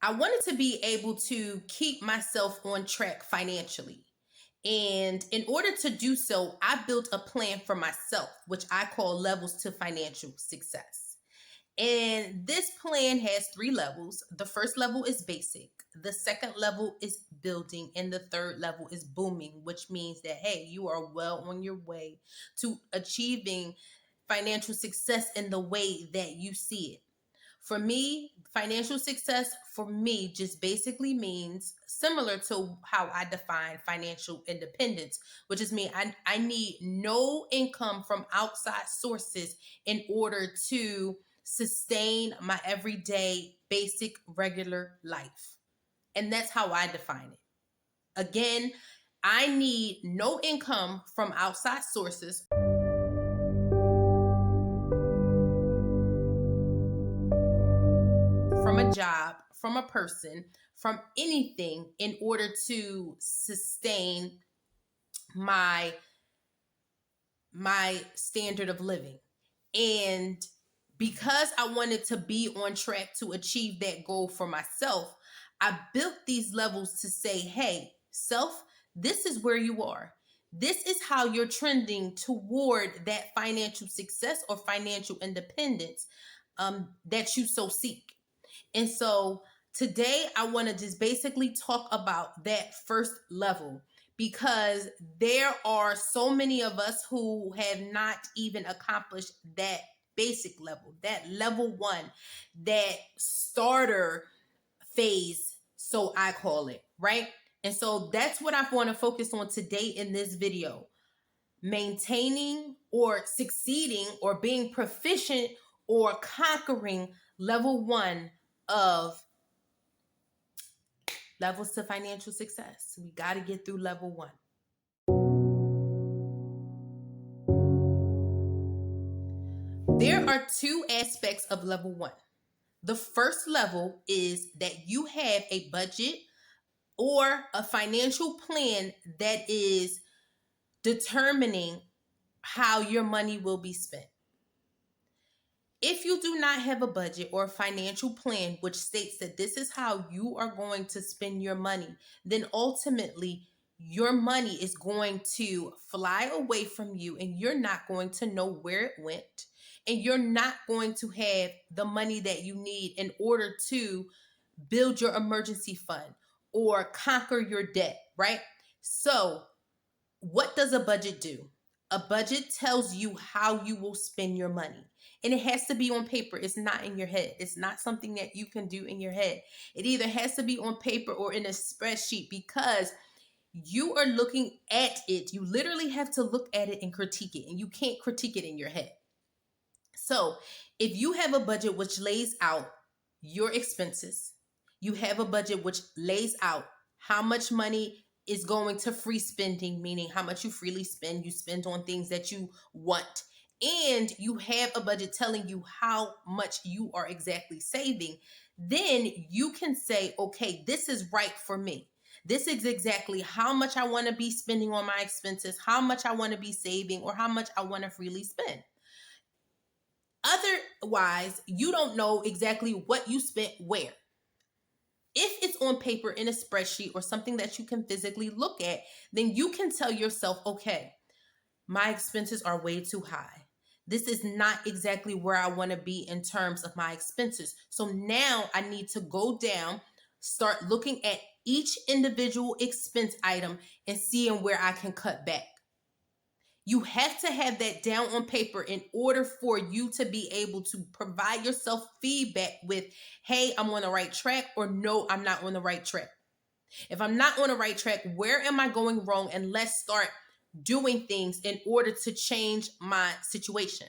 I wanted to be able to keep myself on track financially. And in order to do so, I built a plan for myself, which I call levels to financial success. And this plan has three levels. The first level is basic, the second level is building, and the third level is booming, which means that, hey, you are well on your way to achieving financial success in the way that you see it. For me, financial success for me just basically means similar to how I define financial independence, which is I need no income from outside sources in order to sustain my everyday basic regular life. And that's how I define it. Again, I need no income from outside sources, from a job, from a person, from anything in order to sustain my standard of living. And because I wanted to be on track to achieve that goal for myself, I built these levels to say, hey, self, this is where you are. This is how you're trending toward that financial success or financial independence that you so seek. And so today I want to just basically talk about that first level, because there are so many of us who have not even accomplished that basic level, that level one, that starter phase, so I call it, right? And so that's what I want to focus on today in this video: maintaining or succeeding or being proficient or conquering level one of levels to financial success. We got to get through level one. There are two aspects of level one. The first level is that you have a budget or a financial plan that is determining how your money will be spent. If you do not have a budget or a financial plan which states that this is how you are going to spend your money, then ultimately your money is going to fly away from you and you're not going to know where it went. And you're not going to have the money that you need in order to build your emergency fund or conquer your debt, right? So, what does a budget do? A budget tells you how you will spend your money. And it has to be on paper. It's not in your head. It's not something that you can do in your head. It either has to be on paper or in a spreadsheet, because you are looking at it. You literally have to look at it and critique it. And you can't critique it in your head. So if you have a budget which lays out your expenses, you have a budget which lays out how much money is going to free spending, meaning how much you freely spend, you spend on things that you want, and you have a budget telling you how much you are exactly saving, then you can say, okay, this is right for me. This is exactly how much I want to be spending on my expenses, how much I want to be saving, or how much I want to freely spend. Otherwise, you don't know exactly what you spent where. If it's on paper in a spreadsheet or something that you can physically look at, then you can tell yourself, okay, my expenses are way too high. This is not exactly where I want to be in terms of my expenses. So now I need to go down, start looking at each individual expense item and seeing where I can cut back. You have to have that down on paper in order for you to be able to provide yourself feedback with, hey, I'm on the right track, or no, I'm not on the right track. If I'm not on the right track, where am I going wrong? And let's start doing things in order to change my situation.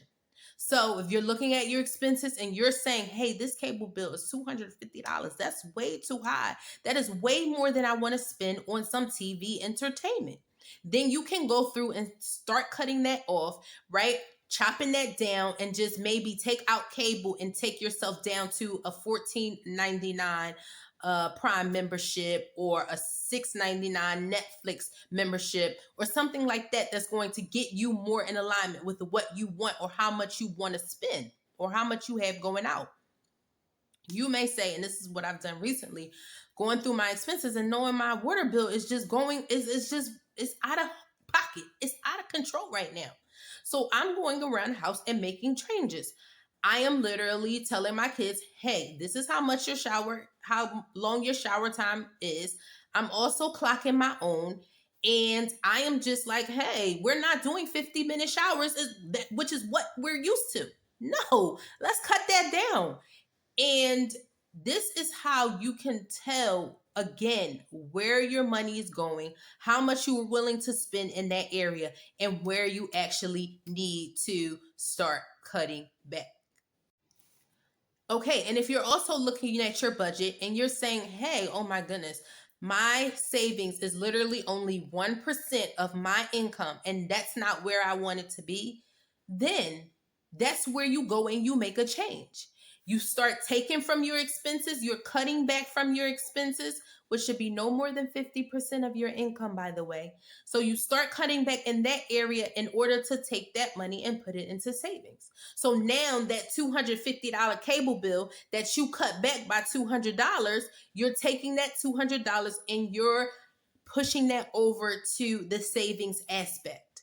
So if you're looking at your expenses and you're saying, hey, this cable bill is $250, that's way too high. That is way more than I want to spend on some TV entertainment. Then you can go through and start cutting that off, right? Chopping that down, and just maybe take out cable and take yourself down to a $14.99 Prime membership, or a $6.99 Netflix membership, or something like that, that's going to get you more in alignment with what you want or how much you want to spend or how much you have going out. You may say, and this is what I've done recently, going through my expenses and knowing my water bill is just going, it's out of pocket. It's out of control right now. So I'm going around the house and making changes. I am literally telling my kids, hey, this is how much how long your shower time is. I'm also clocking my own. And I am just like, hey, we're not doing 50-minute showers, which is what we're used to. No, let's cut that down. And this is how you can tell again where your money is going, how much you are willing to spend in that area, and where you actually need to start cutting back. Okay, and if you're also looking at your budget and you're saying, hey, oh my goodness, my savings is literally only 1% of my income, and that's not where I want it to be, then that's where you go and you make a change. You start taking from your expenses, you're cutting back from your expenses, which should be no more than 50% of your income, by the way. So you start cutting back in that area in order to take that money and put it into savings. So now that $250 cable bill that you cut back by $200, you're taking that $200 and you're pushing that over to the savings aspect.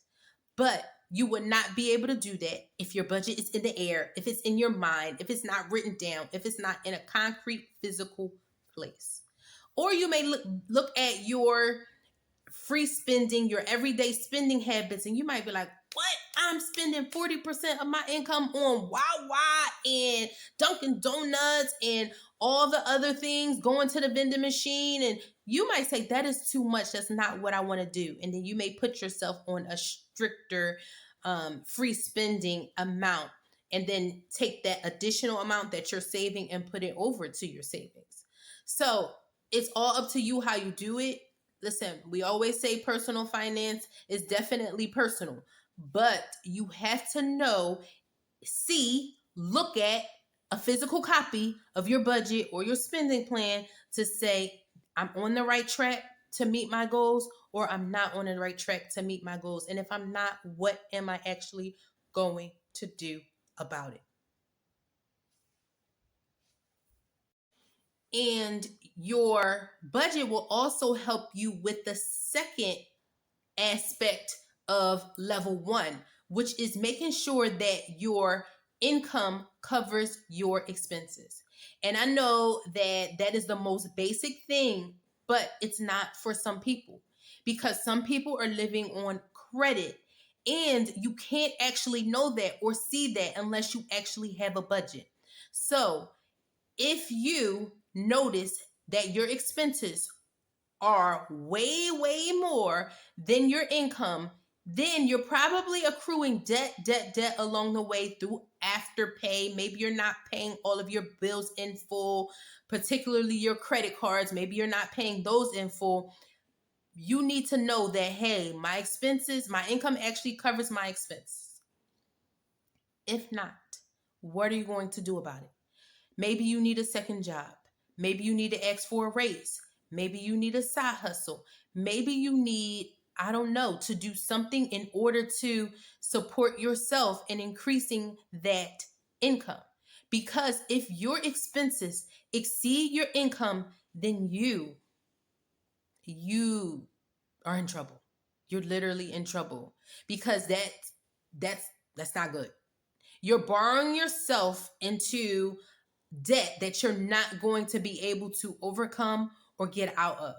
But you would not be able to do that if your budget is in the air, if it's in your mind, if it's not written down, if it's not in a concrete physical place. Or you may look at your free spending, your everyday spending habits, and you might be like, what? I'm spending 40% of my income on Wawa and Dunkin' Donuts and all the other things, going to the vending machine. And you might say, that is too much. That's not what I want to do. And then you may put yourself on a stricter free spending amount, and then take that additional amount that you're saving and put it over to your savings. So it's all up to you how you do it. Listen, we always say personal finance is definitely personal, but you have to know, look at a physical copy of your budget or your spending plan to say, I'm on the right track to meet my goals, or I'm not on the right track to meet my goals. And if I'm not, what am I actually going to do about it? And your budget will also help you with the second aspect of level 1, which is making sure that your income covers your expenses. And I know that that is the most basic thing, but it's not for some people, because some people are living on credit, and you can't actually know that or see that unless you actually have a budget. So if you notice that your expenses are way, way more than your income, then you're probably accruing debt along the way through Afterpay. Maybe you're not paying all of your bills in full, particularly your credit cards. Maybe you're not paying those in full. You need to know that, hey, my expenses, my income actually covers my expenses. If not, what are you going to do about it? Maybe you need a second job. Maybe you need to ask for a raise. Maybe you need a side hustle. Maybe you need, I don't know, to do something in order to support yourself in increasing that income. Because if your expenses exceed your income, then you are in trouble. You're literally in trouble, because that's not good. You're borrowing yourself into debt that you're not going to be able to overcome or get out of.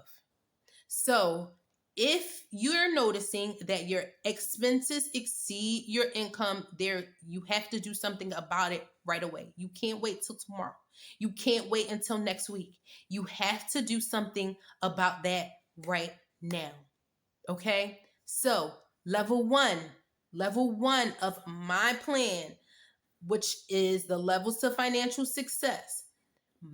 So if you're noticing that your expenses exceed your income, you have to do something about it right away. You can't wait till tomorrow. You can't wait until next week. You have to do something about that right now. Okay? So level one of my plan, which is the levels to financial success.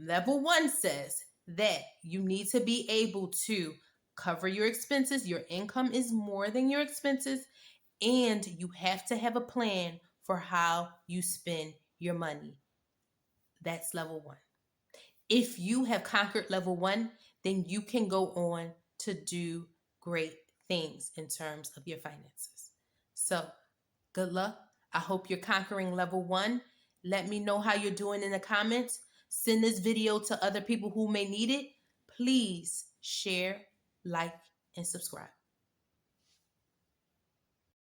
Level 1 says that you need to be able to cover your expenses. Your income is more than your expenses, and you have to have a plan for how you spend your money. That's level 1. If you have conquered level 1, then you can go on to do great things in terms of your finances. So, good luck. I hope you're conquering level 1. Let me know how you're doing in the comments. send this video to other people who may need it. Please share, like, and subscribe.